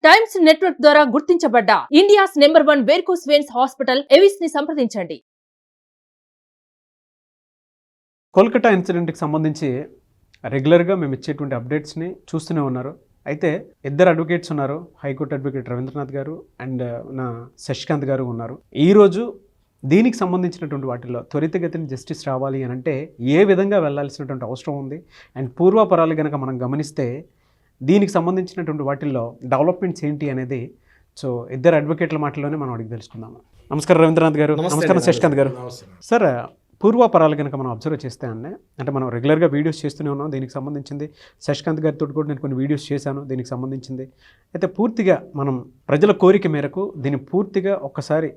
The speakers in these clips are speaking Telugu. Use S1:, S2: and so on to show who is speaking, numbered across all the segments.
S1: టైమ్స్ నెట్వర్క్ ద్వారా గుర్తించబడ్డ India's number 1 varicose veins hospital Avis ని సంప్రదించండి.
S2: కోల్కతా ఇన్సిడెంట్కి సంబంధించి రెగ్యులర్గా మేము ఇచ్చేటువంటి అప్డేట్స్ని చూస్తూనే ఉన్నారు. అయితే ఇద్దరు అడ్వకేట్స్ ఉన్నారు. హైకోర్టు అడ్వకేట్ రవీంద్రనాథ్ గారు అండ్ నా శశికాంత్ గారు ఉన్నారు. ఈరోజు దీనికి సంబంధించినటువంటి వాటిల్లో త్వరితగతిని జస్టిస్ రావాలి అని అంటే ఏ విధంగా వెళ్లాల్సినటువంటి అవసరం ఉంది అండ్ పూర్వాపరాలు కనుక మనం గమనిస్తే దీనికి సంబంధించినటువంటి వాటిల్లో డెవలప్మెంట్స్ ఏంటి అనేది ఇద్దరు అడ్వకేట్ల మాటల్లోనే మనం అడిగి తెలుసుకుందాము. నమస్కారం రవీంద్రనాథ్ గారు. నమస్కారం శశికాంత్ గారు. సార్, పూర్వాపరాలు కనుక మనం అబ్జర్వ్ చేస్తే అంటే మనం రెగ్యులర్గా వీడియోస్ చేస్తూనే ఉన్నాం. దీనికి సంబంధించింది శశికాంత్ గారితో కూడా నేను కొన్ని వీడియోస్ చేశాను దీనికి సంబంధించింది. అయితే పూర్తిగా మనం ప్రజల కోరిక మేరకు దీన్ని పూర్తిగా ఒక్కసారి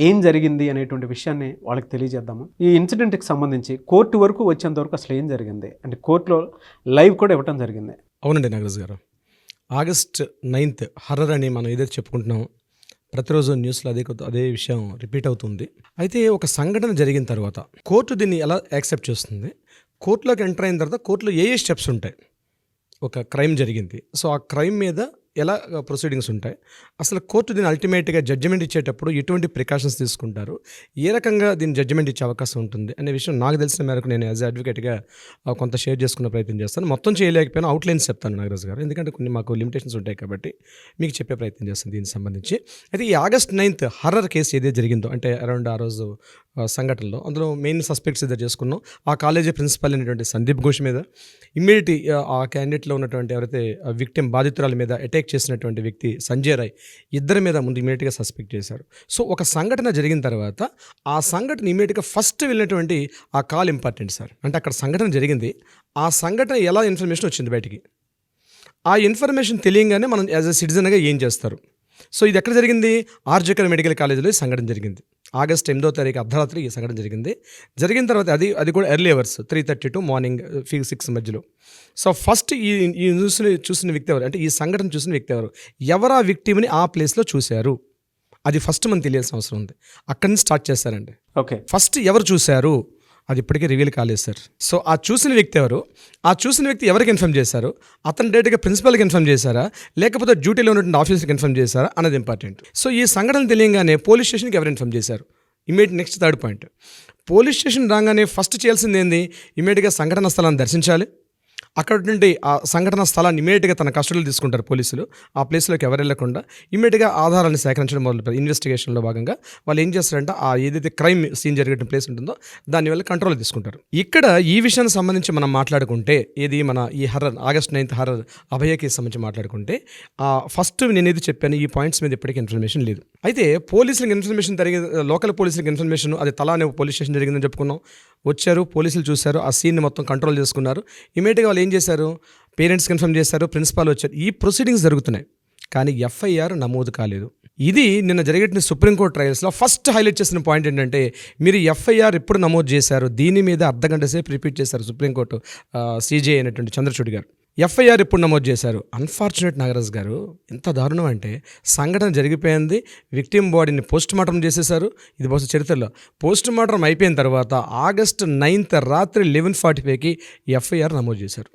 S2: ఏం జరిగింది అనేటువంటి విషయాన్ని వాళ్ళకి తెలియజేద్దాము. ఈ ఇన్సిడెంట్కి సంబంధించి కోర్టు వరకు వచ్చేంత వరకు అసలు ఏం జరిగింది అంటే కోర్టులో లైవ్ కూడా ఇవ్వటం జరిగింది.
S3: అవునండి నాగరాజు గారు, August 9th హర్రర్ అని మనం ఏదైతే చెప్పుకుంటున్నాం, ప్రతిరోజు న్యూస్లో అదే విషయం రిపీట్ అవుతుంది. అయితే ఒక సంఘటన జరిగిన తర్వాత కోర్టు దీన్ని ఎలా యాక్సెప్ట్ చేస్తుంది, కోర్టులోకి ఎంటర్ అయిన తర్వాత కోర్టులో ఏ స్టెప్స్ ఉంటాయి, ఒక క్రైమ్ జరిగింది సో ఆ క్రైమ్ మీద ఎలా ప్రొసీడింగ్స్ ఉంటాయి, అసలు కోర్టు దీన్ని అల్టిమేట్గా జడ్జిమెంట్ ఇచ్చేటప్పుడు ఎటువంటి ప్రికాషన్స్ తీసుకుంటారు, ఏ రకంగా దీన్ని జడ్జిమెంట్ ఇచ్చే అవకాశం ఉంటుంది అనే విషయం నాకు తెలిసిన మేరకు నేను యాజ్ అడ్వకేట్గా కొంత షేర్ చేసుకునే ప్రయత్నం చేస్తాను. మొత్తం చేయలేకపోయినా అవుట్లైన్స్ చెప్తాను నాగరాజు గారు, ఎందుకంటే కొన్ని మాకు లిమిటేషన్స్ ఉంటాయి కాబట్టి మీకు చెప్పే ప్రయత్నం చేస్తాను దీనికి సంబంధించి. అయితే ఈ August 9th హర్రర్ కేసు ఏదైతే జరిగిందో అంటే అరౌండ్ ఆ రోజు సంఘటనలో అందులో మెయిన్ సస్పెక్ట్స్ ఏదో చేసుకున్నాం. ఆ కాలేజీ ప్రిన్సిపల్ అయినటువంటి సందీప్ ఘోష్ మీద, ఇమ్మీడియట్ ఆ క్యాండిడేట్లో ఉన్నటువంటి ఎవరైతే విక్టిమ్ బాధితురాల మీద అటాక్ చేసినటువంటి వ్యక్తి సంజయ్ రాయ్, ఇద్దరి మీద ముందు ఇమీడియట్గా సస్పెక్ట్ చేశారు. సో ఒక సంఘటన జరిగిన తర్వాత ఆ సంఘటన ఇమీడియట్గా ఫస్ట్ వెళ్ళినటువంటి ఆ కాల్ ఇంపార్టెంట్ సార్. అంటే అక్కడ సంఘటన జరిగింది, ఆ సంఘటన ఎలా ఇన్ఫర్మేషన్ వచ్చింది బయటికి, ఆ ఇన్ఫర్మేషన్ తెలియగానే మనం యాజ్ ఎ సిటిజన్గా ఏం చేస్తారు. సో ఇది ఎక్కడ జరిగింది, ఆర్జికర్ మెడికల్ కాలేజీలో ఈ సంఘటన జరిగింది. August 8th అర్ధరాత్రి ఈ సంఘటన జరిగింది. జరిగిన తర్వాత అది కూడా ఎర్లీ అవర్స్ 3:30 to మార్నింగ్ 6 మధ్యలో. సో ఫస్ట్ ఈ న్యూస్ని చూసిన వ్యక్తి ఎవరు అంటే ఈ సంఘటన చూసిన వ్యక్తి ఎవరు ఆ విక్టిమ్ని ఆ ప్లేస్లో చూశారు, అది ఫస్ట్ మనం తెలియాల్సిన అవసరం ఉంది. అక్కడి నుంచి స్టార్ట్ చేస్తారండి.
S2: ఓకే,
S3: ఫస్ట్ ఎవరు చూశారు అది ఇప్పటికీ రివీల్ కాలేదు సార్. సో ఆ చూసిన వ్యక్తి ఎవరు, ఆ చూసిన వ్యక్తి ఎవరికి ఇన్ఫార్మ్ చేశారు, అతను డైరెక్ట్గా ప్రిన్సిపల్కి ఇన్ఫార్మ్ చేశారా లేకపోతే డ్యూటీలో ఉన్నటువంటి ఆఫీసర్కి ఇన్ఫార్మ్ చేశారా అన్నది ఇంపార్టెంట్. సో ఈ సంఘటన తెలియగానే పోలీస్ స్టేషన్కి ఎవరు ఇన్ఫార్మ్ చేశారు, immediate next third point, police station రాగానే ఫస్ట్ చేయాల్సింది ఏంది, ఇమీడియట్గా సంఘటన స్థలాన్ని దర్శించాలి. అక్కడ నుండి ఆ సంఘటన స్థలాన్ని ఇమీడియట్గా తన కస్టడీలో తీసుకుంటారు పోలీసులు. ఆ ప్లేస్లోకి ఎవరు వెళ్ళకుండా ఇమీడియట్గా ఆధారాన్ని సేకరించడం మొదలుపెడతారు. ఇన్వెస్టిగేషన్లో భాగంగా వాళ్ళు ఏం చేస్తారంటే ఆ ఏదైతే క్రైమ్ సీన్ జరిగే ప్లేస్ ఉంటుందో దాన్ని వెళ్ళి కంట్రోల్ తీసుకుంటారు. ఇక్కడ ఈ విషయానికి సంబంధించి మనం మాట్లాడుకుంటే ఏది మన ఈ హర్రర్ August 9th హర్రర్ అభయ కేసు సంబంధించి మాట్లాడుకుంటే ఫస్ట్ నేను ఏది చెప్పాను ఈ పాయింట్స్ మీద ఇప్పటికీ ఇన్ఫర్మేషన్ లేదు. అయితే పోలీసులకు ఇన్ఫర్మేషన్ లోకల్ పోలీసులకు ఇన్ఫర్మేషన్ అది తలా అనే పోలీస్ స్టేషన్ జరిగిందని చెప్పుకున్నాం. వచ్చారు, పోలీసులు చూశారు, ఆ సీన్ని మొత్తం కంట్రోల్ చేసుకున్నారు. ఇమీడియట్గా వాళ్ళు ఏం చేశారు, పేరెంట్స్కి ఇన్ఫార్మ్ చేశారు, ప్రిన్సిపాల్ వచ్చారు. ఈ ప్రొసీడింగ్స్ జరుగుతున్నాయి కానీ FIR నమోదు కాలేదు. ఇది నిన్న జరిగిన సుప్రీంకోర్టు ట్రయల్స్లో ఫస్ట్ హైలైట్ చేసిన పాయింట్ ఏంటంటే మీరు FIR ఎప్పుడు నమోదు చేశారు, దీని మీద అర్ధగంట సేపు రిపీట్ చేశారు సుప్రీంకోర్టు CJI అయినటువంటి చంద్రచూడ్ గారు. FIR ఎప్పుడు నమోదు చేశారు. అన్ఫార్చునేట్ నాగరాజ్ గారు, ఎంత దారుణం అంటే సంఘటన జరిగిపోయింది, విక్టిమ్ బాడీని పోస్ట్ మార్టం చేసేశారు. ఇది బహుశా చరిత్రలో పోస్ట్ మార్టం అయిపోయిన తర్వాత August 9th రాత్రి 11:45కి FIR నమోదు చేశారు.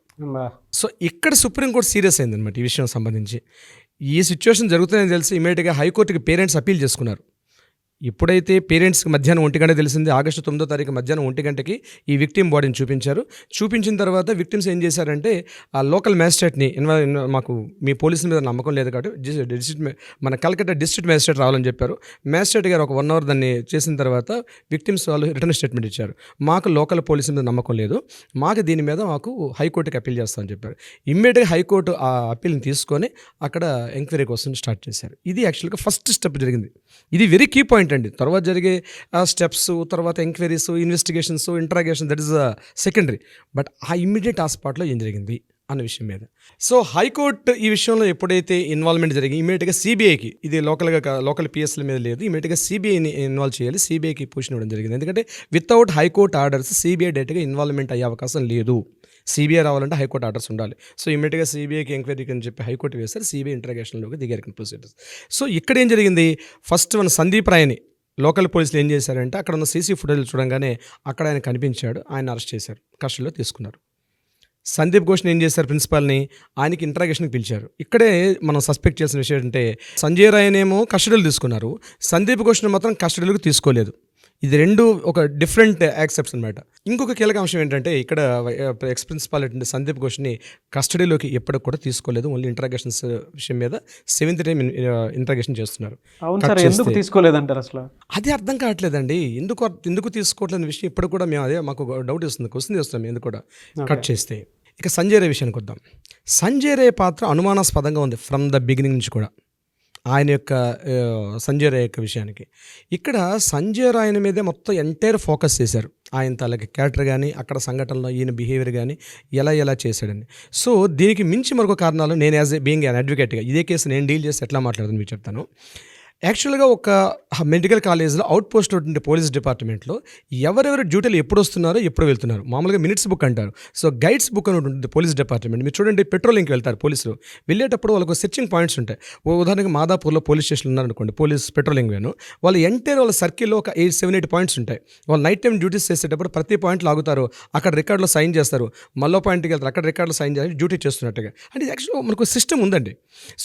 S3: సో ఇక్కడ సుప్రీంకోర్టు సీరియస్ అయిందనమాట ఈ విషయం సంబంధించి. ఈ సిచ్యువేషన్ జరుగుతుందని తెలిసి ఇమీడియట్గా హైకోర్టుకి పేరెంట్స్ అప్పీల్ చేసుకున్నారు. ఎప్పుడైతే పేరెంట్స్కి మధ్యాహ్నం 1 గంట తెలిసింది, August 9th మధ్యాహ్నం 1 గంటకి ఈ విక్టిమ్ బాడీని చూపించారు. చూపించిన తర్వాత విక్టిమ్స్ ఏం చేశారంటే ఆ లోకల్ మ్యాజిస్ట్రేట్ని మాకు మీ పోలీసుల మీద నమ్మకం లేదు కాబట్టి మన కలకత్తా డిస్ట్రిక్ట్ మ్యాజిస్ట్రేట్ రావాలని చెప్పారు. మ్యాజిస్ట్రేట్ గారు ఒక 1 hour దాన్ని చేసిన తర్వాత విక్టిమ్స్ వాళ్ళు రిటర్న్ స్టేట్మెంట్ ఇచ్చారు. మాకు లోకల్ పోలీసుల మీద నమ్మకం లేదు, మాకు దీని మీద మాకు హైకోర్టుకి అప్పీల్ చేస్తామని చెప్పారు. ఇమ్మీడియట్గా హైకోర్టు ఆ అప్పీల్ని తీసుకొని అక్కడ ఎంక్వైరీ కోసం స్టార్ట్ చేశారు. ఇది యాక్చువల్గా ఫస్ట్ స్టెప్ జరిగింది. ఇది వెరీ కీ పాయింట్ అండి. తర్వాత జరిగే స్టెప్స్, తర్వాత enquiries, investigations, interrogation that is secondary. But ఆ ఇమ్మీడియట్ ఆ స్పాట్లో ఏం జరిగింది అన్న విషయం మీద. సో హైకోర్టు ఈ విషయంలో ఎప్పుడైతే ఇన్వాల్వ్మెంట్ జరిగింది ఇమీడియట్గా CBIకి, ఇది లోకల్ PSల మీద లేదు, ఇమీడియట్గా CBIని ఇన్వాల్వ్ చేయాలి, CBIకి పొజిషన్ ఇవ్వడం జరిగింది. ఎందుకంటే వితౌట్ హైకోర్టు ఆర్డర్స్ CBI డైరెక్ట్గా ఇన్వాల్వ్మెంట్ అయ్యే అవకాశం లేదు. CBI రావాలంటే హైకోర్టు ఆర్డర్స్ ఉండాలి. సో ఇమీడియట్గా CBIకి ఎంక్వైరీకి అని చెప్పి హైకోర్టు వేస్తారు. CBI ఇంట్రాగేషన్లోకి దిగారు ప్రొసీడర్స్. సో ఇక్కడ ఏం జరిగింది, ఫస్ట్ మన సందీప్ రాయ్ని లోకల్ పోలీసులు ఏం చేశారంటే అక్కడ ఉన్న CC ఫుటేజ్ చూడంగానే అక్కడ ఆయన కనిపించాడు, ఆయన అరెస్ట్ చేశారు, కస్టడీలో తీసుకున్నారు. సందీప్ ఘోష్ని ఏం చేశారు ప్రిన్సిపాల్ని, ఆయనకి ఇంట్రాగేషన్కి పిలిచారు. ఇక్కడే మనం సస్పెక్ట్ చేసిన విషయం ఏంటంటే సంజయ్ రాయనేమో కస్టడీలు తీసుకున్నారు, సందీప్ ఘోష్ని మాత్రం కస్టడీలకు తీసుకోలేదు. ఇది రెండు ఒక డిఫరెంట్ యాక్సెప్ట్స్ అనమాట. ఇంకొక కీలక అంశం ఏంటంటే ఇక్కడ ఎక్స్ ప్రిన్సిపాల్ అంటే సందీప్ ఘోష్ని కస్టడీలోకి ఎప్పటికి కూడా తీసుకోలేదు. ఓన్లీ ఇంట్రాగేషన్స్ విషయం మీద 7th టైం ఇంట్రాగేషన్ చేస్తున్నారు.
S2: అవును సార్, ఎందుకు తీసుకోలేదంటారు అసలు?
S3: అదే అర్థం కావట్లేదండి. ఎందుకు తీసుకోవట్లేని విషయం ఇప్పుడు కూడా మేము అదే మాకు డౌట్ వస్తుంది, క్వశ్చన్ చేస్తున్నాం ఎందుకు కూడా కట్ చేస్తే. ఇక సంజయ్ రే విషయానికి వద్దాం. సంజయ్ రే పాత్ర అనుమానాస్పదంగా ఉంది ఫ్రమ్ ద బిగినింగ్ నుంచి కూడా. ఆయన యొక్క సంజయ్ రాయ్ యొక్క విషయానికి ఇక్కడ సంజయ్ రాయ్ మీదే మొత్తం ఎంటైర్ ఫోకస్ చేశారు. ఆయన తాలూకు క్యారెక్టర్ కానీ అక్కడ సంఘటనలో ఈయన బిహేవియర్ కానీ ఎలా చేశాడని. సో దీనికి మించి మరొక కారణాలు నేను యాజ్ ఏ బీయింగ్ అన్ అడ్వకేట్గా ఇదే కేసు నేను డీల్ చేసి ఎట్లా మాట్లాడుతాను మీకు చెప్తాను. యాక్చువల్గా ఒక మెడికల్ కాలేజ్లో అవుట్ పోస్ట్ ఉండే పోలీస్ డిపార్ట్మెంట్లో ఎవరెవరు డ్యూటీలు ఎప్పుడు వస్తున్నారో ఎప్పుడు వెళ్తున్నారు మామూలుగా మినిట్స్ బుక్ అంటారు. సో గైడ్స్ బుక్ అని ఉంటుంది పోలీస్ డిపార్ట్మెంట్. మీరు చూడండి, పెట్రోలింగ్కి వెళ్తారు పోలీసులు, వెళ్ళేటప్పుడు వాళ్ళకు సెర్చింగ్ పాయింట్స్ ఉంటాయి. ఉదాహరణకి మాదాపూర్లో పోలీస్ స్టేషన్ ఉన్నారనుకోండి, పోలీస్ పెట్రోలింగ్ వేను, వాళ్ళు ఎంటైర్ వాళ్ళ సర్కిల్లో ఒక 7-8 పాయింట్స్ ఉంటాయి. వాళ్ళు నైట్ టైం డ్యూటీస్ చేసేటప్పుడు ప్రతి పాయింట్లో ఆగుతారు, అక్కడ రికార్డులో సైన్ చేస్తారు, మళ్ళీ పాయింట్కి వెళ్తారు, అక్కడ రికార్డులో సైన్ చేసి డ్యూటీ చేస్తున్నట్టుగా. అంటే యాక్చువల్గా మనకు సిస్టమ్ ఉందండి.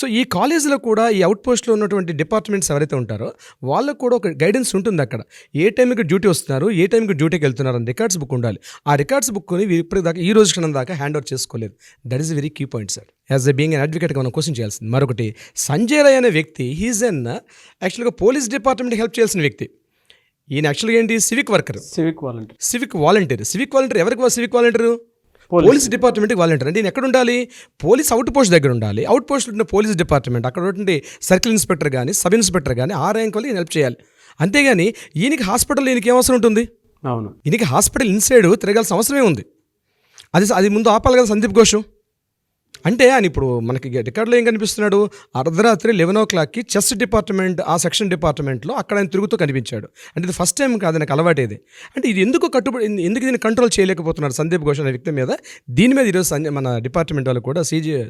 S3: సో ఈ కాలేజీలో కూడా ఈ అవుట్ పోస్ట్లో ఉన్నటువంటి డిపార్ట్మెంట్స్ ఎవరైతే ఉంటారో వాళ్ళకు కూడా ఒక గైడెన్స్ ఉంటుంది. అక్కడ ఏ టైంకి డ్యూటీ వస్తున్నారు, ఏ టైంకి డ్యూటీకి వెళ్తున్నారు అని రికార్డ్స్ బుక్ ఉండాలి. ఆ రికార్డ్స్ బుక్ని ఇప్పటిదాకా ఈ రోజు క్షణం దాకా హ్యాండ్ ఓవర్ చేసుకోలేదు. That is very key point sir. As a being an అడ్వకేట్గా మనం క్వశ్చన్ చేయాల్సింది. మరొకటి, సంజయ్ రాయ్ అనే వ్యక్తి హీజ్ ఎన్ యాక్చువల్గా పోలీస్ డిపార్ట్మెంట్కి హెల్ప్ చేయాల్సిన వ్యక్తి. ఈయన యాక్చువల్గా ఏంటి, సివిక్ వర్కర్, సివిక్ వాలంటీర్. ఎవరికి సివిక్ వాలంటీర్? పోలీస్ డిపార్ట్మెంట్కి వాలంటీర్. అంటే ఈయన ఎక్కడ ఉండాలి? పోలీస్ అవుట్ పోస్ట్ దగ్గర ఉండాలి. అవుట్ పోస్ట్ ఉన్న పోలీస్ డిపార్ట్మెంట్ అక్కడ ఉంటే సర్కిల్ ఇన్స్పెక్టర్ కానీ సబ్ ఇన్స్పెక్టర్ కానీ ఆ ర్యాంక్ వాళ్ళు హెల్ప్ చేయాలి. అంతేగాని ఈయనకి హాస్పిటల్ ఈయనకి ఏం అవసరం ఉంటుంది? అవును, ఈయనకి హాస్పిటల్ ఇన్సైడ్ తిరగాల్సిన అవసరమే ఉంది. అది ముందు ఆపాలి కదా సందీప్ ఘోష్. అంటే ఆయన ఇప్పుడు మనకి రికార్డులో ఏం కనిపిస్తున్నాడు, అర్ధరాత్రి 11 o'clockకి చెస్ డిపార్ట్మెంట్ ఆ సెక్షన్ డిపార్ట్మెంట్లో అక్కడ ఆయన తిరుగుతూ కనిపించాడు. అంటే ఇది ఫస్ట్ టైం కాదు, నాకు అలవాటేది. అంటే ఇది ఎందుకు దీన్ని కంట్రోల్ చేయలేకపోతున్నారు సందీప్ ఘోష్ అనే వ్యక్తి మీద? దీని మీద ఈరోజు మన డిపార్ట్మెంట్ వాళ్ళు కూడా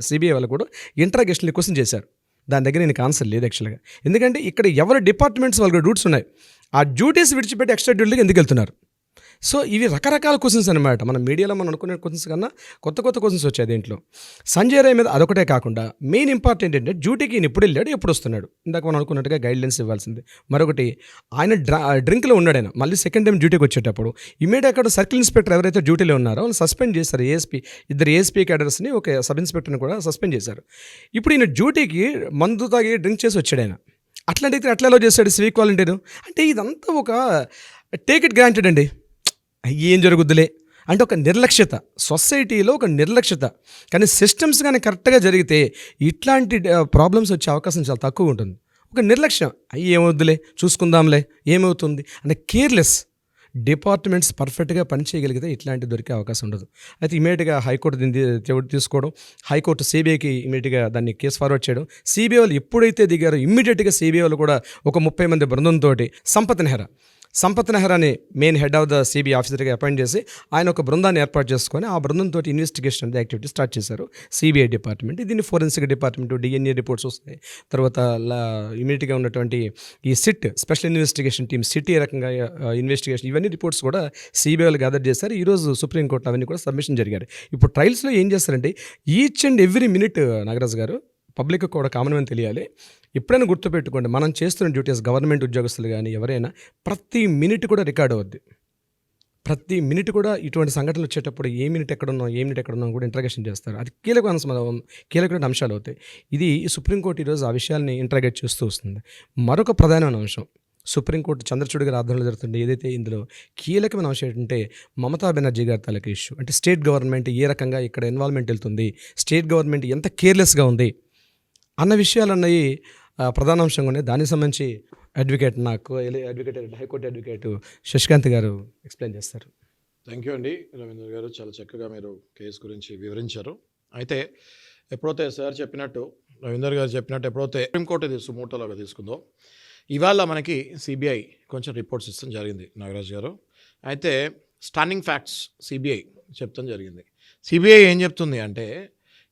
S3: సిబిఐ వాళ్ళు కూడా ఇంట్రాగేషన్లు క్వశ్చన్ చేశారు. దాని దగ్గర నేను ఆన్సర్ లేదు యాక్చువల్గా. ఎందుకంటే ఇక్కడ ఎవరి డిపార్ట్మెంట్స్ వాళ్ళకి డ్యూటీస్ ఉన్నాయి, ఆ డ్యూటీస్ విడిచిపెట్టి ఎక్స్ట్రా డ్యూటీకి ఎందుకు వెళ్తున్నారు? సో ఇవి రకరకాల క్వశ్చన్స్ అనమాట. మన మీడియాలో మనం అనుకునే క్వశ్చన్స్ కన్నా కొత్త క్వశ్చన్స్ వచ్చాయి దీంట్లో. సంజయ్ రాయ్ మీద అదొకటే కాకుండా మెయిన్ ఇంపార్టెంట్ ఏంటంటే డ్యూటీకి ఈయన ఎప్పుడు వెళ్ళాడు, ఎప్పుడు వస్తున్నాడు. ఇందాక మనం అనుకున్నట్టుగా గైడ్లైన్స్ ఇవ్వాల్సింది. మరొకటి, ఆయన డ్రింక్లో ఉన్నాడు. ఆయన మళ్ళీ సెకండ్ టైం డ్యూటీకి వచ్చేటప్పుడు ఇమీడియట్ అక్కడ సర్కిల్ ఇన్స్పెక్టర్ ఎవరైతే డ్యూటీలో ఉన్నారో వాళ్ళు సస్పెండ్ చేశారు. ఇద్దరు ఏఎస్పీ క్యాడర్స్ని, ఒక సబ్ ఇన్స్పెక్టర్ని కూడా సస్పెండ్ చేశారు. ఇప్పుడు ఈయన డ్యూటీకి మందు తాగి డ్రింక్ చేసి వచ్చాడు. ఆయన అట్లాంటి అట్లా ఎలా చేశాడు సివిక్ వాలంటీర్? అంటే ఇదంతా ఒక టేక్ ఇట్ గ్రాంటెడ్ అండి. ఏం జరుగుద్దులే అంటే ఒక నిర్లక్ష్యత, సొసైటీలో ఒక నిర్లక్ష్యత. కానీ సిస్టమ్స్ కానీ కరెక్ట్గా జరిగితే ఇట్లాంటి ప్రాబ్లమ్స్ వచ్చే అవకాశం చాలా తక్కువ ఉంటుంది. ఒక నిర్లక్ష్యం, ఏమవుద్దులే చూసుకుందాంలే ఏమవుతుంది అంటే కేర్లెస్. డిపార్ట్మెంట్స్ పర్ఫెక్ట్గా పనిచేయగలిగితే ఇట్లాంటి దొరికే అవకాశం ఉండదు. అయితే ఇమీడియట్గా హైకోర్టు దీన్ని తీసుకోవడం, హైకోర్టు సిబిఐకి ఇమీడియట్గా దాన్ని కేసు ఫార్వర్డ్ చేయడం. సిబిఐ వాళ్ళు ఎప్పుడైతే దిగారో ఇమ్మీడియట్గా సిబిఐ వాళ్ళు కూడా ఒక 30 మంది బృందంతో సంపత్ నెహ్రాని main head of the CBI ఆఫీసర్గా అపాయింట్ చేసి ఆయన ఒక బృందాన్ని ఏర్పాటు చేసుకొని ఆ బృందంతో ఇన్వెస్టిగేషన్ అనేది యాక్టివిటీ స్టార్ట్ చేశారు సిబిఐ డిపార్ట్మెంట్. దీన్ని ఫోరెన్సిక్ డిపార్ట్మెంట్, డిఎన్ఏ రిపోర్ట్స్ వస్తాయి. తర్వాత ఇమీడియట్గా ఉన్నటువంటి ఈ SIT special investigation team SIT ఏ రకంగా ఇన్వెస్టిగేషన్, ఇవన్నీ రిపోర్ట్స్ కూడా సిబిఐ వాళ్ళు గ్యాదర్ చేశారు. ఈరోజు సుప్రీంకోర్టు అవన్నీ కూడా సబ్మిషన్ జరిగారు. ఇప్పుడు ట్రయల్స్లో ఏం చేస్తారంటే each and every minute, Nagaraju గారు, పబ్లిక్ కూడా కామన్ అని తెలియాలి. ఎప్పుడైనా గుర్తుపెట్టుకోండి, మనం చేస్తున్న డ్యూటీస్ గవర్నమెంట్ ఉద్యోగస్తులు కానీ ఎవరైనా ప్రతి మినిట్ కూడా రికార్డ్ అవుద్ది. ప్రతి మినిట్ కూడా ఇటువంటి సంఘటనలు వచ్చేటప్పుడు ఏ మినిట్ ఎక్కడున్నాం కూడా ఇంట్రాగేషన్ చేస్తారు. అది కీలకమైన అంశాలు అవుతాయి. ఇది సుప్రీంకోర్టు ఈరోజు ఆ విషయాల్ని ఇంట్రాగేట్ చేస్తూ వస్తుంది. మరొక ప్రధానమైన అంశం, సుప్రీంకోర్టు చంద్రచూడ్ గారి ఆధ్వర్యంలో జరుగుతుంది. ఏదైతే ఇందులో కీలకమైన అంశం ఏంటంటే మమతా బెనర్జీ గారి తాలూకు ఇష్యూ. అంటే స్టేట్ గవర్నమెంట్ ఏ రకంగా ఇక్కడ ఇన్వాల్వ్మెంట్ వెళ్తుంది, స్టేట్ గవర్నమెంట్ ఎంత కేర్లెస్గా ఉంది అన్న విషయాలన్నవి ప్రధాన అంశంగా ఉన్నాయి. దానికి సంబంధించి హైకోర్టు అడ్వకేట్ శశికాంత్ గారు ఎక్స్ప్లెయిన్ చేస్తారు.
S4: థ్యాంక్ యూ అండి రవీంద్ర గారు, చాలా చక్కగా మీరు కేసు గురించి వివరించారు. అయితే ఎప్పుడైతే సార్ చెప్పినట్టు, రవీందర్ గారు చెప్పినట్టు, ఎప్పుడైతే సుప్రీంకోర్టు ఇది సుమూటలాగా తీసుకుందో, ఇవాళ మనకి సిబిఐ కొంచెం రిపోర్ట్స్ ఇస్తాం జరిగింది నాగరాజ్ గారు. అయితే స్టన్నింగ్ ఫ్యాక్ట్స్ సిబిఐ చెప్తాం జరిగింది. సిబిఐ ఏం చెప్తుంది అంటే,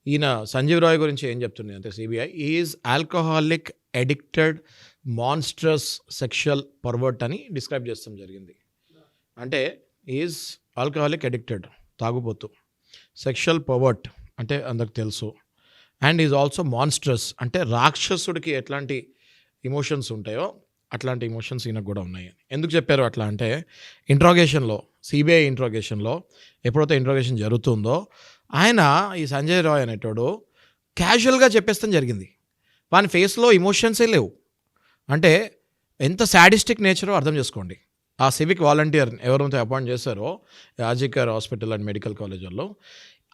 S4: ఈయన సంజీవ్ రాయ్ గురించి ఏం చెప్తుంది అంటే, CBI is alcoholic addicted monstrous sexual pervert అని డిస్క్రైబ్ చేస్తాం జరిగింది. అంటే ఈజ్ ఆల్కహాలిక్ అడిక్టెడ్, తాగుబోతు. సెక్షువల్ పవర్ట్ అంటే అందరికి తెలుసు, అండ్ ఈజ్ ఆల్సో మాన్స్ట్రస్ అంటే రాక్షసుడికి ఎట్లాంటి ఇమోషన్స్ ఉంటాయో అట్లాంటి ఇమోషన్స్ ఈయనకు కూడా ఉన్నాయి. ఎందుకు చెప్పారు అట్లా అంటే ఇంట్రాగేషన్లో, సిబిఐ ఇంట్రాగేషన్లో ఎప్పుడైతే ఇంట్రాగేషన్ జరుగుతుందో ఆయన ఈ సంజయ్ రాయ్ అనేటోడు క్యాజువల్గా చెప్పేస్తాం జరిగింది. వాని ఫేస్లో ఇమోషన్సే లేవు. అంటే ఎంత సాడిస్టిక్ నేచరో అర్థం చేసుకోండి. ఆ సివిక్ వాలంటీర్ ఎవరైతే అపాయింట్ చేశారో ఆర్జికర్ హాస్పిటల్ అండ్ మెడికల్ కాలేజీల్లో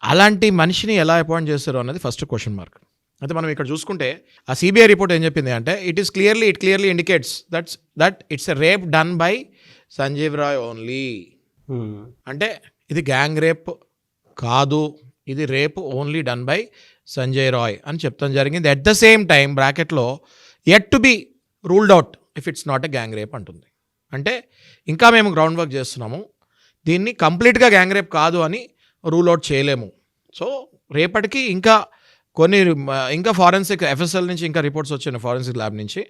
S4: అలాంటి మనిషిని ఎలా అపాయింట్ చేశారో అన్నది ఫస్ట్ క్వశ్చన్ మార్క్. అయితే మనం ఇక్కడ చూసుకుంటే ఆ సిబిఐ రిపోర్ట్ ఏం చెప్పింది అంటే it clearly indicates that it's a rape done by Sanjeev Roy only. అంటే ఇది గ్యాంగ్ రేప్ కాదు, ఇది rape only done by Sanjay Roy అని చెప్తాం జరిగింది. అట్ ద సేమ్ టైం బ్రాకెట్లో yet to be ruled out if it's not a gang rape అంటుంది. అంటే ఇంకా మేము గ్రౌండ్ వర్క్ చేస్తున్నాము, దీన్ని కంప్లీట్గా గ్యాంగ్ రేప్ కాదు అని రూల్ అవుట్ చేయలేము. సో రేపటికి ఇంకా ఫారెన్సిక్ ఎఫ్ఎస్ఎల్ నుంచి ఇంకా రిపోర్ట్స్ వచ్చినాయి, ఫారెన్సిక్ ల్యాబ్ నుంచి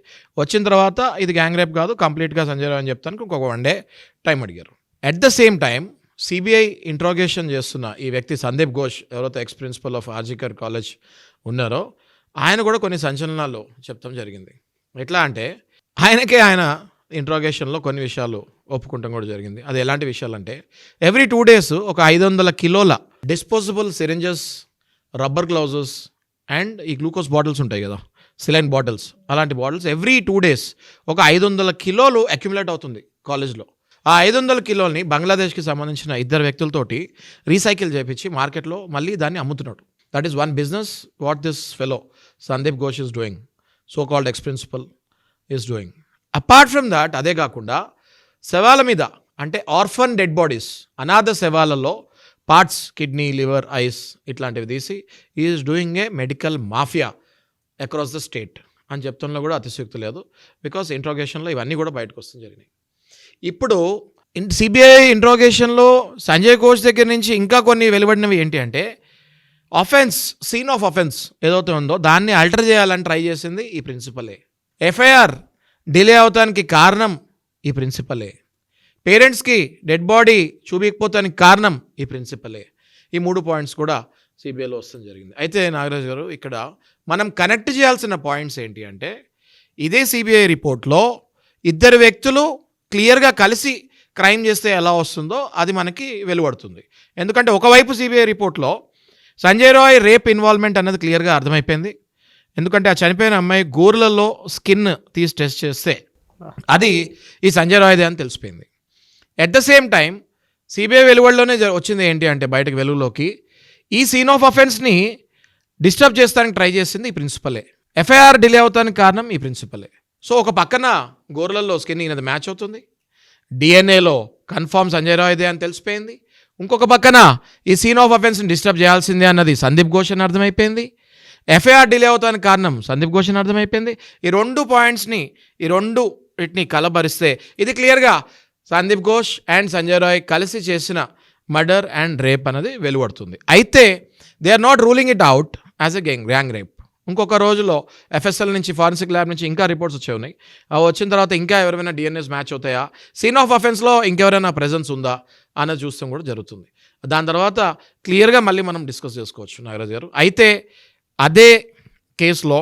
S4: వచ్చిన తర్వాత ఇది గ్యాంగ్ రేప్ కాదు, కంప్లీట్గా సంజయ్ రాయ్ అని చెప్తానికి ఇంకొక 1 day టైం అడిగారు. At the same time CBI interrogation చేస్తున్న ఈ వ్యక్తి సందీప్ ఘోష్ ఎవరైతే ex principal of RG Kar college ఉన్నారో ఆయన కూడా కొన్ని సంచలనాలు చెప్తాం జరిగింది. ఎట్లా అంటే ఆయన ఇంట్రాగేషన్లో కొన్ని విషయాలు ఒప్పుకుంటాం కూడా జరిగింది. అది ఎలాంటి విషయాలు అంటే ఎవ్రీ 2 days ఒక 500 కిలోల disposable syringes, rubber gloves and ఈ గ్లూకోజ్ బాటిల్స్ ఉంటాయి కదా, సిలైన్ బాటిల్స్, అలాంటి బాటిల్స్ ఎవ్రీ 2 days ఒక 500 కిలోలు అక్యుములేట్ అవుతుంది కాలేజ్లో. ఆ 500 కిలోల్ని బంగ్లాదేశ్కి సంబంధించిన 2 వ్యక్తులతోటి రీసైకిల్ చేయించి మార్కెట్లో మళ్ళీ దాన్ని అమ్ముతున్నాడు. That is one business what this fellow Sandeep Ghosh is doing, so called X principal is doing. Apart from that అదే కాకుండా శవాల మీద అంటే ఆర్ఫన్ డెడ్ బాడీస్, అనాథ శవాలలో పార్ట్స్, కిడ్నీ, లివర్, ఐస్ ఇట్లాంటివి తీసి is doing a medical mafia across the state అని చెప్తున్నా కూడా అతిశయోక్తి లేదు. బికాస్ ఇంట్రాగేషన్లో ఇవన్నీ కూడా బయటకు వస్తుంది జరిగినాయి. ఇప్పుడు సిబిఐ ఇంట్రాగేషన్లో సంజయ్ ఘోష్ దగ్గర నుంచి ఇంకా కొన్ని వెలువడినవి ఏంటి అంటే సీన్ ఆఫ్ అఫెన్స్ ఏదైతే ఉందో దాన్ని అల్టర్ చేయాలని ట్రై చేసింది ఈ ప్రిన్సిపలే. ఎఫ్ఐఆర్ డిలే అవటానికి కారణం ఈ ప్రిన్సిపలే. పేరెంట్స్కి డెడ్ బాడీ చూపించకపోతానికి కారణం ఈ ప్రిన్సిపలే. ఈ 3 points కూడా సిబిఐలో వస్తుంది జరిగింది. అయితే నాగరాజు గారు ఇక్కడ మనం కనెక్ట్ చేయాల్సిన పాయింట్స్ ఏంటి అంటే ఇదే సిబిఐ రిపోర్ట్లో 2 వ్యక్తులు క్లియర్గా కలిసి క్రైమ్ చేస్తే ఎలా వస్తుందో అది మనకి వెలువడుతుంది. ఎందుకంటే ఒకవైపు సిబిఐ రిపోర్ట్లో సంజయ్ రాయ్ రేప్ ఇన్వాల్వ్మెంట్ అన్నది క్లియర్గా అర్థమైపోయింది. ఎందుకంటే ఆ చనిపోయిన అమ్మాయి గోర్లలో స్కిన్ తీసి టెస్ట్ చేస్తే అది ఈ సంజయ్ రాయ్దే అని తెలిసిపోయింది. At the same time CBI వెలువడిలోనే వచ్చింది ఏంటి అంటే బయటకు వెలుగులోకి ఈ సీన్ ఆఫ్ అఫెన్స్ని డిస్టర్బ్ చేస్తానికి ట్రై చేసింది ఈ ప్రిన్సిపలే. ఎఫ్ఐఆర్ డిలే అవుతానికి కారణం ఈ ప్రిన్సిపలే. సో ఒక పక్కన గోర్లలో స్కిన్ ఈయనది మ్యాచ్ అవుతుంది, డిఎన్ఏలో కన్ఫర్మ్ సంజయ్ రాయ్దే అని తెలిసిపోయింది. ఇంకొక పక్కన ఈ సీన్ ఆఫ్ అఫెన్స్ని డిస్టర్బ్ చేయాల్సిందే అన్నది సందీప్ ఘోష్ అని అర్థమైపోయింది. ఎఫ్ఐఆర్ డిలే అవుతానికి కారణం సందీప్ ఘోష్ అని అర్థమైపోయింది. ఈ 2 పాయింట్స్ని వీటిని కలబరిస్తే ఇది క్లియర్గా సందీప్ ఘోష్ అండ్ సంజయ్ రాయ్ కలిసి చేసిన మర్డర్ అండ్ రేప్ అనేది వెలువడుతుంది. అయితే they are not ruling it out as a gang rape. ఇంకొక రోజులో ఎఫ్ఎస్ఎల్ నుంచి, ఫారెన్సిక్ ల్యాబ్ నుంచి ఇంకా రిపోర్ట్స్ వచ్చాయి. వచ్చిన తర్వాత ఇంకా ఎవరైనా డిఎన్ఏస్ మ్యాచ్ అవుతాయా, సీన్ ఆఫ్ అఫెన్స్లో ఇంకెవరైనా ప్రెజెన్స్ ఉందా అన్నది చూస్తాం కూడా జరుగుతుంది. దాని తర్వాత క్లియర్గా మళ్ళీ మనం డిస్కస్ చేసుకోవచ్చు నాగరాజు గారు. అయితే అదే కేసులో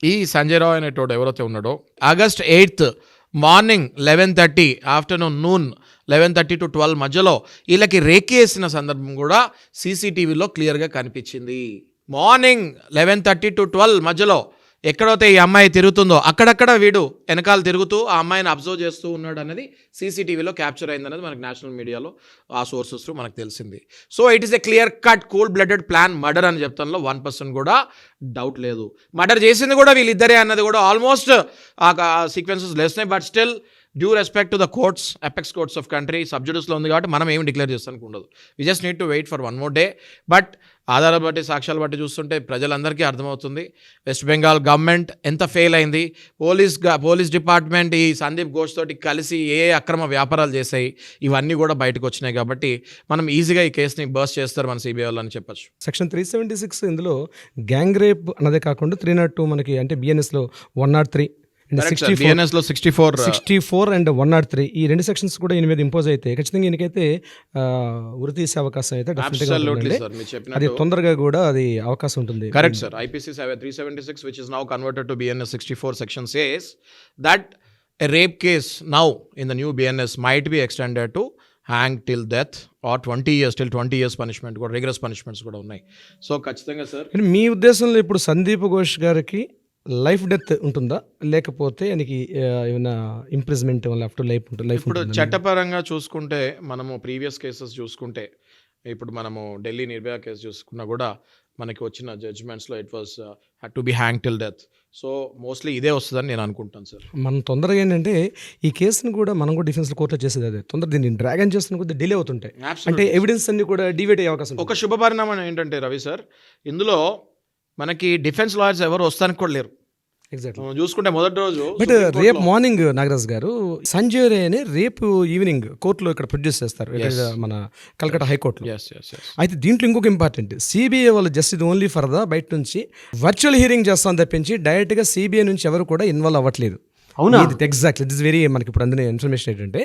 S4: ఈ సంజయ్ రాయ్ అనేటోడు ఎవరైతే ఉన్నాడో August 8th morning 11:30 afternoon 11:30 to 12 మధ్యలో వీళ్ళకి రేకి వేసిన సందర్భం కూడా సీసీటీవీలో క్లియర్గా కనిపించింది. మార్నింగ్ 11:30 to 12 మధ్యలో ఎక్కడైతే ఈ అమ్మాయి తిరుగుతుందో అక్కడక్కడ వీడు వెనకాల తిరుగుతూ ఆ అమ్మాయిని అబ్జర్వ్ చేస్తూ ఉన్నాడు అనేది సీసీటీవీలో క్యాప్చర్ అయింది అనేది మనకి నేషనల్ మీడియాలో ఆ సోర్సెస్ మనకు తెలిసింది. So it is a clear cut cool blooded plan murder అని చెప్తాను 1% కూడా డౌట్ లేదు. మర్డర్ చేసింది కూడా వీళ్ళిద్దరే అన్నది కూడా ఆల్మోస్ట్ ఆ సీక్వెన్సెస్ లేస్తున్నాయి. But still due respect to the courts, apex courts of country, సబ్జుడిస్లో ఉంది కాబట్టి మనం ఏమి డిక్లేర్ చేస్తానికి ఉండదు. We just need to wait for 1 more day. But ఆధారాలు బట్టి, సాక్ష్యాలు బట్టి చూస్తుంటే ప్రజలందరికీ అర్థమవుతుంది వెస్ట్ బెంగాల్ గవర్నమెంట్ ఎంత ఫెయిల్ అయింది. పోలీస్ డిపార్ట్మెంట్ ఈ సందీప్ ఘోష్ తోటి కలిసి ఏ అక్రమ వ్యాపారాలు చేశాయి ఇవన్నీ కూడా బయటకు వచ్చినాయి. కాబట్టి మనం ఈజీగా ఈ కేసుని బర్స్ట్ చేస్తారు మన సిబిఐ వాళ్ళు అని చెప్పచ్చు.
S3: సెక్షన్ 376 ఇందులో గ్యాంగ్ రేప్ అన్నదే కాకుండా 302 మనకి అంటే బిఎన్ఎస్లో 103
S4: బిఎన్ఎస్ లో
S3: 64 అండ్ 103 ఈ 2 సెక్షన్స్ కూడా ఈయన మీద ఇంపోజ్ అయితే ఖచ్చితంగా ఈయనకైతే ఉరి తీసే అవకాశం అయితే డెఫినెట్గా ఉంటుందండి.
S4: సార్ మీరు
S3: అది
S4: చెప్పినట్టు
S3: తొందరగా కూడా అది అవకాశం ఉంటుంది.
S4: Correct sir. IPC 376 which is now converted to BNS 64 section says that a rape case now in the new BNS might be extended to hang till death or 20 years till 20 years punishment కూడా rigorous punishments కూడా ఉన్నాయి. సో ఖచ్చితంగా సార్
S3: కానీ మీ ఉద్దేశంలో ఇప్పుడు సందీప్ ఘోష్ గారికి లైఫ్ డెత్ ఉంటుందా లేకపోతే ఆయనకి ఏమైనా ఇంప్రిజ్మెంట్ లెఫ్ట్ లైఫ్ లైఫ్
S4: ఇప్పుడు చట్టపరంగా చూసుకుంటే మనము ప్రీవియస్ కేసెస్ చూసుకుంటే ఇప్పుడు మనము ఢిల్లీ నిర్భయ కేసు చూసుకున్నా కూడా మనకి వచ్చిన జడ్జ్మెంట్స్లో it was had to be hang till death. So mostly ఇదే వస్తుందని నేను అనుకుంటాను సార్.
S3: మనం తొందరగా ఏంటంటే ఈ కేసుని కూడా మనం కూడా డిఫెన్స్ కోర్టులో చేసేది అదే తొందర దీన్ని డ్రాగన్ చేస్తున్న కొద్దిగా డిలే అవుతుంటాయి. అంటే ఎవిడెన్స్ అన్ని కూడా డివేట్ అయ్యే అవకాశం.
S4: ఒక శుభ పరిణామం ఏంటంటే రవి సార్, ఇందులో మనకి డిఫెన్స్ లాయర్స్ ఎవరు వస్తానికి కూడా లేరు.
S3: ఎగ్జాక్ట్లీ
S4: చూసుకుంటే మొదటి రోజు
S3: బట్ రేపు మార్నింగ్ నాగరాజ్ గారు సంజయ్ రే అని రేపు ఈవినింగ్ కోర్టులో ఇక్కడ ప్రొడ్యూస్ చేస్తారు మన కలకత్తా హైకోర్టులో. అయితే దీంట్లో ఇంకొక ఇంపార్టెంట్, సిబిఐ వాళ్ళు జస్ట్ ఇది ఓన్లీ ఫర్ ద బయట నుంచి వర్చువల్ హియరింగ్ చేస్తాం తప్పించి డైరెక్ట్గా సిబిఐ నుంచి ఎవరు కూడా ఇన్వాల్వ్ అవ్వట్లేదు.
S2: అవునా?
S3: ఎగ్జాక్ట్లీ ఇట్ ఇస్ వెరీ మనకి ఇప్పుడు అందిన ఇన్ఫర్మేషన్ ఏంటంటే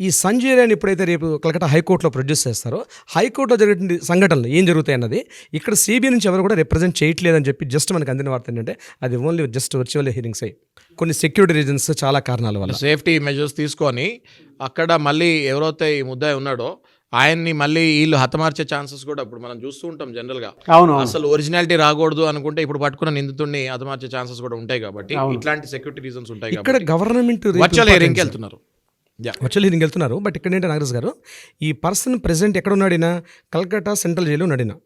S3: ఈ సంజయ్ రాని ఎప్పుడైతే రేపు కలకత్తా హైకోర్టులో ప్రొడ్యూస్ చేస్తారో హైకోర్టులో జరిగే సంఘటనలు ఏం జరుగుతాయి అన్నది ఇక్కడ సిబిఐ నుంచి ఎవరు కూడా రిప్రజెంట్ చేయట్లేదని చెప్పి జస్ట్ మనకు అందిన వార్త ఏంటంటే అది ఓన్లీ జస్ట్ వర్చువల్ హియరింగ్స్ అయ్యి కొన్ని సెక్యూరిటీ రీజన్స్ చాలా కారణాల వల్ల
S4: సేఫ్టీ మెజర్స్ తీసుకొని అక్కడ మళ్ళీ ఎవరైతే ఈ ముద్దాయి ఉన్నాడో ఆయన్ని మళ్ళీ వీళ్ళు హతమార్చే ఛాన్సెస్ కూడా ఇప్పుడు మనం చూస్తూ ఉంటాం జనరల్గా. అసలు ఒరిజినాలిటీ రాకూడదు అనుకుంటే ఇప్పుడు పట్టుకున్న నిందితుడిని హతమార్చే ఛాన్సెస్ కూడా ఉంటాయి కాబట్టి ఇట్లాంటి సెక్యూరిటీ రీజన్స్ ఉంటాయి.
S3: ఇక్కడ గవర్నమెంట్
S4: వర్చువల్ హియరింగ్కి వెళ్తున్నారు,
S3: వర్చువల్ హియరింగ్ వెళ్తున్నారు. బట్ ఇక్కడ ఏంటంటే నాగరాజ్ గారు ఈ పర్సన్ ప్రెసెంట్ ఎక్కడ ఉన్నాడినా కలకత్తా సెంట్రల్ జైలు ఉన్నాడినా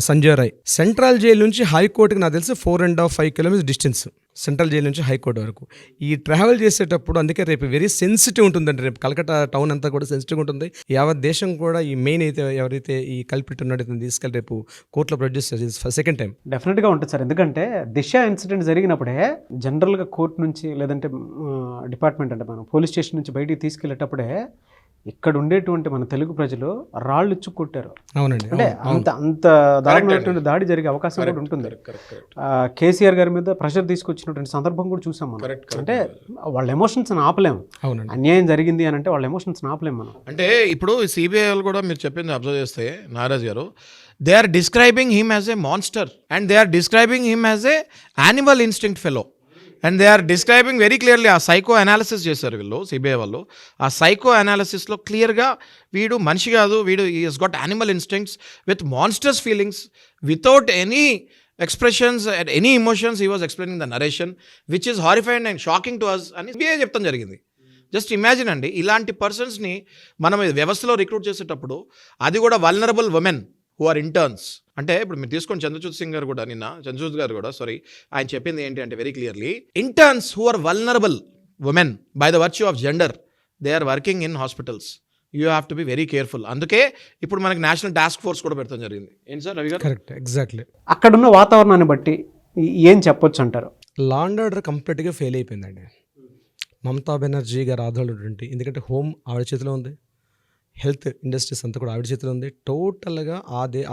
S3: సంజయ్ రాయ్. సెంట్రల్ జైలు నుంచి హైకోర్టుకి నాకు తెలిసి 4.5 kilometers డిస్టెన్స్ సెంట్రల్ జైలు నుంచి హైకోర్టు వరకు. ఈ ట్రావెల్ చేసేటప్పుడు అందుకే రేపు వెరీ సెన్సిటివ్ ఉంటుందండి. రేపు కలకత్తా టౌన్ అంతా కూడా సెన్సిటివ్గా ఉంటుంది. యావత్ దేశం కూడా ఈ మెయిన్ అయితే ఎవరైతే ఈ కల్పిట్ ఉన్నాడో తీసుకెళ్ళి రేపు కోర్టులో ప్రొడ్యూస్ చేసి సెకండ్ టైం
S2: డెఫినెట్గా ఉంటుంది సార్. ఎందుకంటే దిశ ఇన్సిడెంట్ జరిగినప్పుడే జనరల్గా కోర్టు నుంచి లేదంటే డిపార్ట్మెంట్ అంటే మనం పోలీస్ స్టేషన్ నుంచి బయటికి తీసుకెళ్ళేటప్పుడే ఇక్కడ ఉండేటువంటి మన తెలుగు ప్రజలు రాళ్ళు ఇచ్చు కొట్టారు.
S3: అవునండి.
S2: అంటే అంత దారుణమైనటువంటి దాడి జరిగే అవకాశం కూడా ఉంటుంది. కేసీఆర్ గారి మీద ప్రెషర్ తీసుకొచ్చినటువంటి సందర్భం కూడా చూసాం మనం. అంటే వాళ్ళ ఎమోషన్స్ ఆపలేము. అన్యాయం జరిగింది అని అంటే వాళ్ళ ఎమోషన్స్ ఆపలేము మనం.
S4: అంటే ఇప్పుడు సిబిఐ కూడా మీరు చెప్పింది అబ్జర్వ్ చేస్తే నారాజ్ గారు, they are describing him as a monster and they are describing him as a animal instinct fellow and they are describing very clearly. ఆ సైకో అనాలిసిస్ చేశారు వీళ్ళు సిబిఐ వాళ్ళు. ఆ సైకో అనాలిసిస్లో క్లియర్గా వీడు మనిషి కాదు, వీడు ఈ he's got animal instincts with monsters feelings without any expressions and any emotions. He was explaining the narration which is horrified and shocking to us అని సిబిఐ చెప్తాం జరిగింది. జస్ట్ ఇమాజిన్ అండి, ఇలాంటి పర్సన్స్ని మనం వ్యవస్థలో రిక్రూట్ చేసేటప్పుడు, అది కూడా vulnerable women who are interns. అంటే ఇప్పుడు మీరు తీసుకొని చంద్రచూడ్ సింగ్ గారు కూడా చంద్రచూడ్ గారు కూడా ఆయన చెప్పింది ఏంటి అంటే very clearly, interns who are vulnerable women by the virtue of gender they are working in hospitals. You have to be very careful. అందుకే ఇప్పుడు మనకి నేషనల్ టాస్క్ ఫోర్స్ కూడా పెడతాం జరిగింది. ఏంటి సార్ రవి గారు?
S3: Correct, exactly.
S2: అక్కడున్న వాతావరణాన్ని బట్టి ఏం చెప్పొచ్చు అంటారు?
S3: లా అండ్ ఆర్డర్ కంప్లీట్గా ఫెయిల్ అయిపోయిందండి. మమతా బెనర్జీ గారు ఆధారాలు ఎందుకంటే హోమ్ ఆవిడ చేతిలో ఉంది, హెల్త్ ఇండస్ట్రీస్ అంతా కూడా ఆవిడ చేతిలో ఉంది. టోటల్గా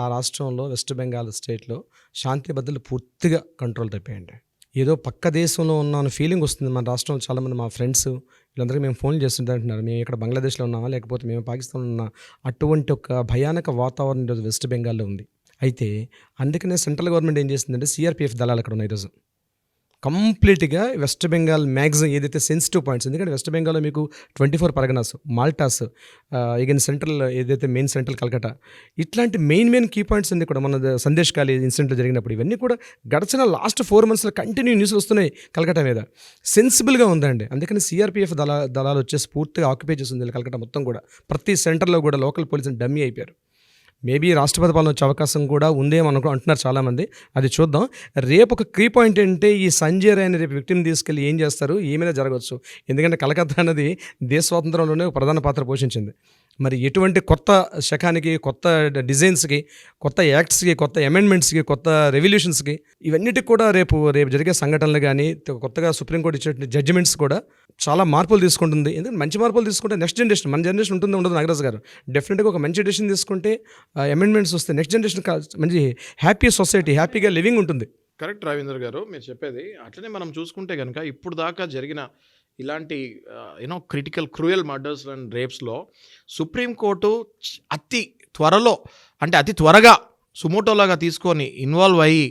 S3: ఆ రాష్ట్రంలో వెస్ట్ బెంగాల్ స్టేట్లో శాంతి భద్రతలు పూర్తిగా కంట్రోల్ తప్పాయండి. ఏదో పక్క దేశంలో ఉన్న ఫీలింగ్ వస్తుంది. మన రాష్ట్రంలో చాలామంది మా ఫ్రెండ్స్ వీళ్ళందరికీ మేము ఫోన్ చేస్తుంటే అంటున్నారు, మేము ఇక్కడ బంగ్లాదేశ్లో ఉన్నామా లేకపోతే మేము పాకిస్తాన్లో ఉన్నా. అటువంటి ఒక భయానక వాతావరణం ఈరోజు వెస్ట్ బెంగాల్లో ఉంది. అయితే అందుకనే సెంట్రల్ గవర్నమెంట్ ఏం చేసిందంటే సిఆర్పిఎఫ్ దళాలు అక్కడ ఉన్నాయి ఈరోజు. కంప్లీట్గా వెస్ట్ బెంగాల్ మ్యాక్సిమం ఏదైతే సెన్సిటివ్ పాయింట్స్, ఎందుకంటే వెస్ట్ బెంగాల్లో మీకు 24 పరగనాస్, మాల్టాస్, ఇగన్ సెంట్రల్ ఏదైతే మెయిన్ సెంట్రల్ కలకత్తా, ఇట్లాంటి మెయిన్ కీ పాయింట్స్ అన్ని కూడా మన సందేశ్ ఖాళీ ఇన్సిడెంట్లు జరిగినప్పుడు ఇవన్నీ కూడా గడిచిన లాస్ట్ 4 monthsలో కంటిన్యూ న్యూస్లు వస్తున్నాయి కలకత్తా మీద. సెన్సిబుల్గా ఉందండి. అందుకని సిఆర్పిఎఫ్ దళాలు వచ్చేసి పూర్తిగా ఆక్యుపై చేస్తుంది కలకత్తా మొత్తం కూడా. ప్రతి సెంటర్లో కూడా లోకల్ పోలీసులు డమ్మీ అయిపోయారు. మేబీ రాష్ట్రపతి పాలన వచ్చే అవకాశం కూడా ఉందేమో అంటున్నారు చాలామంది. అది చూద్దాం. రేపు ఒక కీ పాయింట్ ఏంటంటే ఈ సంజయ్ రాయ్ రేపు విక్టిమ్ తీసుకెళ్ళి ఏం చేస్తారు, ఏమైనా జరగవచ్చు. ఎందుకంటే కలకత్తా అనేది దేశ స్వాతంత్రంలోనే ఒక ప్రధాన పాత్ర పోషించింది. మరి ఎటువంటి కొత్త శకానికి, కొత్త డిజైన్స్కి, కొత్త యాక్ట్స్కి, కొత్త అమెండ్మెంట్స్కి, కొత్త రెవల్యూషన్స్కి, ఇవన్నిటికి కూడా రేపు జరిగే సంఘటనలు కానీ కొత్తగా సుప్రీంకోర్టు ఇచ్చే జడ్జిమెంట్స్ కూడా చాలా మార్పులు తీసుకుంటుంది. ఎందుకంటే మంచి మార్పులు తీసుకుంటే నెక్స్ట్ జనరేషన్, మన జనరేషన్ ఉంటుంది ఉండదు నాగరాజ్ గారు, డెఫినెట్గా ఒక మంచి డెసిషన్ తీసుకుంటే అమెండ్మెంట్స్ వస్తే నెక్స్ట్ జనరేషన్ మంచి హ్యాపీ సొసైటీ, హ్యాపీగా లివింగ్ ఉంటుంది.
S4: కరెక్ట్ రవీందర్ గారు మీరు చెప్పేది. అట్లనే మనం చూసుకుంటే కనుక ఇప్పుడు దాకా జరిగిన ఇలాంటి క్రిటికల్ క్రూయల్ మర్డర్స్ అండ్ రేప్స్లో సుప్రీంకోర్టు అతి త్వరగా సుమోటోలాగా తీసుకొని ఇన్వాల్వ్ అయ్యి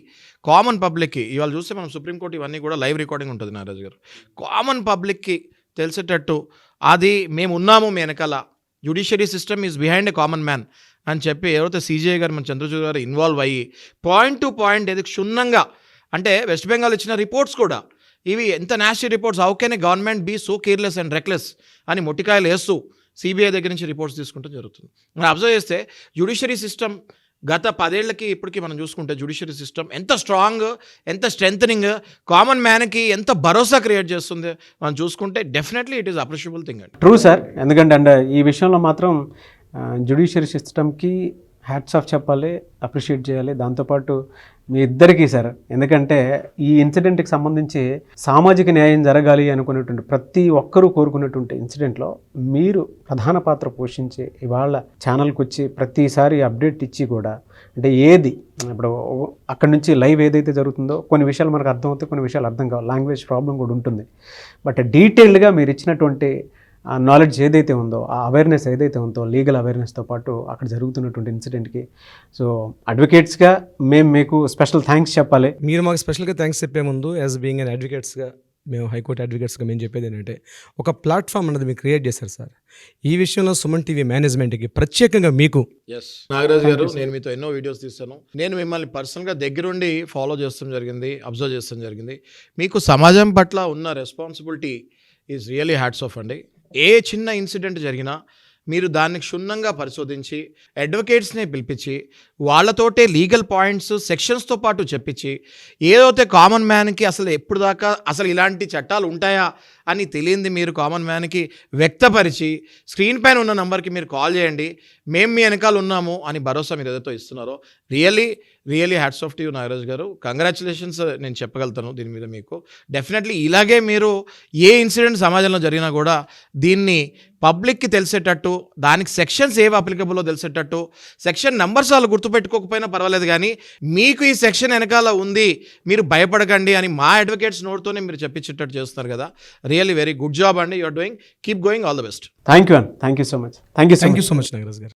S4: కామన్ పబ్లిక్కి ఇవాళ చూస్తే మనం సుప్రీంకోర్టు ఇవన్నీ కూడా లైవ్ రికార్డింగ్ ఉంటుంది నారాజ్ గారు. కామన్ పబ్లిక్కి తెలిసేటట్టు అది మేము ఉన్నాము మీ వెనకాల, judiciary system is behind a common man అని చెప్పి ఎవరైతే సీజీఐ గారు మన చంద్రచూడ్ గారు ఇన్వాల్వ్ అయ్యి పాయింట్ టు పాయింట్ ఏది క్షుణ్ణంగా, అంటే వెస్ట్ బెంగాల్ ఇచ్చిన రిపోర్ట్స్ కూడా ఇవి ఎంత nasty reports, how can a government be so careless and reckless అని మొట్టికాయలు వేస్తూ సిబిఐ దగ్గర నుంచి రిపోర్ట్స్ తీసుకుంటూ జరుగుతుంది. మనం అబ్జర్వ్ చేస్తే జ్యుడిషియరీ సిస్టమ్ గత 10 ఏళ్ళకి ఇప్పటికీ మనం చూసుకుంటే జ్యుడిషియరీ సిస్టమ్ ఎంత స్ట్రాంగ్, ఎంత స్ట్రెంథనింగ్, కామన్ మ్యాన్కి ఎంత భరోసా క్రియేట్ చేస్తుంది మనం చూసుకుంటే definitely it is appreciable thing అండి.
S2: True sir. ఎందుకంటే ఈ విషయంలో మాత్రం జ్యుడిషియరీ సిస్టమ్కి హ్యాట్స్ ఆఫ్ చెప్పాలి, అప్రిషియేట్ చేయాలి. దాంతోపాటు మీ ఇద్దరికీ సార్, ఎందుకంటే ఈ ఇన్సిడెంట్కి సంబంధించి సామాజిక న్యాయం జరగాలి అనుకునేటువంటి ప్రతి ఒక్కరూ కోరుకునేటువంటి ఇన్సిడెంట్లో మీరు ప్రధాన పాత్ర పోషించి ఇవాళ ఛానల్కి వచ్చి ప్రతిసారి అప్డేట్ ఇచ్చి కూడా, అంటే ఏది ఇప్పుడు అక్కడి నుంచి లైవ్ ఏదైతే జరుగుతుందో కొన్ని విషయాలు మనకు అర్థమవుతాయి, కొన్ని విషయాలు అర్థం కావు, లాంగ్వేజ్ ప్రాబ్లం కూడా ఉంటుంది. బట్ డీటెయిల్డ్గా మీరు ఇచ్చినటువంటి ఆ నాలెడ్జ్ ఏదైతే ఉందో, ఆ అవేర్నెస్ ఏదైతే ఉందో, లీగల్ అవేర్నెస్తో పాటు అక్కడ జరుగుతున్నటువంటి ఇన్సిడెంట్కి, సో అడ్వకేట్స్గా మేము మీకు స్పెషల్ థ్యాంక్స్ చెప్పాలి.
S3: మీరు మాకు స్పెషల్గా థ్యాంక్స్ చెప్పే ముందు యాజ్ బీయింగ్ అండ్ అడ్వకేట్స్గా, మేము హైకోర్టు అడ్వకేట్స్గా మేము చెప్పేది ఏంటంటే, ఒక ప్లాట్ఫామ్ అనేది మీరు క్రియేట్ చేశారు సార్. ఈ విషయంలో సుమన్ టీవీ మేనేజ్మెంట్కి ప్రత్యేకంగా మీకు
S4: నాగరాజ్ గారు, నేను మీతో ఎన్నో వీడియోస్ తీస్తాను. నేను మిమ్మల్ని పర్సనల్గా దగ్గరుండి ఫాలో చేస్తాం జరిగింది, అబ్జర్వ్ చేస్తాం జరిగింది. మీకు సమాజం పట్ల ఉన్న responsibility is really hats off అండి. ఏ చిన్న ఇన్సిడెంట్ జరిగినా మీరు దాన్ని క్షుణ్ణంగా పరిశోధించి అడ్వకేట్స్నే పిలిపించి వాళ్ళతోటే లీగల్ పాయింట్స్ సెక్షన్స్తో పాటు చెప్పించి, ఏదైతే కామన్ మ్యాన్కి అసలు ఎప్పుడు దాకా అసలు ఇలాంటి చట్టాలు ఉంటాయా అని తెలియంది మీరు కామన్ మ్యాన్కి వ్యక్తపరిచి స్క్రీన్ పైన ఉన్న నెంబర్కి మీరు కాల్ చేయండి, మేము మీ వెనకాల ఉన్నాము అని భరోసా మీరు ఏదైతే ఇస్తున్నారో really hats off to you Nagaraj గారు. కంగ్రాచులేషన్స్ నేను చెప్పగలుగుతాను దీని మీద మీకు. డెఫినెట్లీ ఇలాగే మీరు ఏ ఇన్సిడెంట్ సమాజంలో జరిగినా కూడా దీన్ని పబ్లిక్కి తెలిసేటట్టు, దానికి సెక్షన్స్ ఏవి అప్లికబుల్లో తెలిసేటట్టు, సెక్షన్ నెంబర్స్ వాళ్ళు గుర్తుపెట్టుకోకపోయినా పర్వాలేదు, కానీ మీకు ఈ సెక్షన్ వెనకాల ఉంది, మీరు భయపడకండి అని మా అడ్వకేట్స్ నోట్తోనే మీరు చెప్పించేటట్టు చేస్తున్నారు కదా. రియల్లీ వెరీ గుడ్ జాబ్ అండి, you're doing, keep going, all the best.
S2: Thank you so much.
S3: Thank you so much Nagaraj గారు.